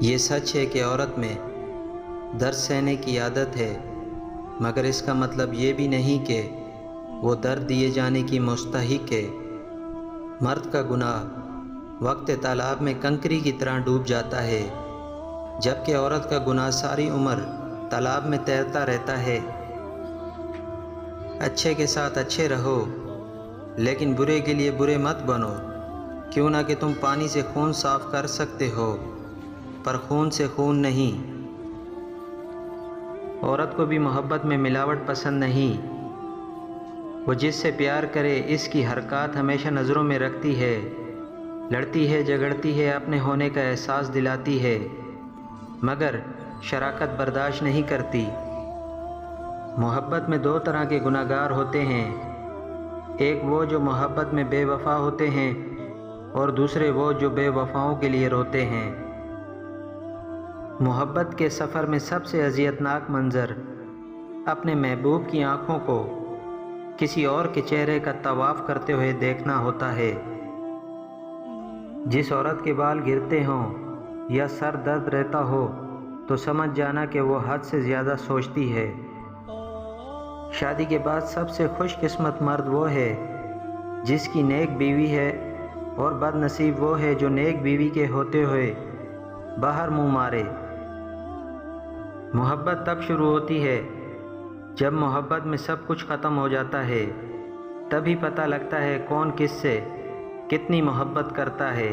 یہ سچ ہے کہ عورت میں درد سہنے کی عادت ہے، مگر اس کا مطلب یہ بھی نہیں کہ وہ درد دیے جانے کی مستحق ہے۔ مرد کا گناہ وقت تالاب میں کنکری کی طرح ڈوب جاتا ہے، جبکہ عورت کا گناہ ساری عمر تالاب میں تیرتا رہتا ہے۔ اچھے کے ساتھ اچھے رہو، لیکن برے کے لیے برے مت بنو۔ کیوں نہ کہ تم پانی سے خون صاف کر سکتے ہو، پر خون سے خون نہیں۔ عورت کو بھی محبت میں ملاوٹ پسند نہیں۔ وہ جس سے پیار کرے اس کی حرکات ہمیشہ نظروں میں رکھتی ہے، لڑتی ہے، جھگڑتی ہے، اپنے ہونے کا احساس دلاتی ہے، مگر شراکت برداشت نہیں کرتی۔ محبت میں دو طرح کے گناہ گار ہوتے ہیں، ایک وہ جو محبت میں بے وفا ہوتے ہیں، اور دوسرے وہ جو بے وفاؤں کے لیے روتے ہیں۔ محبت کے سفر میں سب سے اذیتناک منظر اپنے محبوب کی آنکھوں کو کسی اور کے چہرے کا طواف کرتے ہوئے دیکھنا ہوتا ہے۔ جس عورت کے بال گرتے ہوں یا سر درد رہتا ہو تو سمجھ جانا کہ وہ حد سے زیادہ سوچتی ہے۔ شادی کے بعد سب سے خوش قسمت مرد وہ ہے جس کی نیک بیوی ہے، اور بد نصیب وہ ہے جو نیک بیوی کے ہوتے ہوئے باہر منہ مارے۔ محبت تب شروع ہوتی ہے جب محبت میں سب کچھ ختم ہو جاتا ہے، تبھی پتہ لگتا ہے کون کس سے کتنی محبت کرتا ہے۔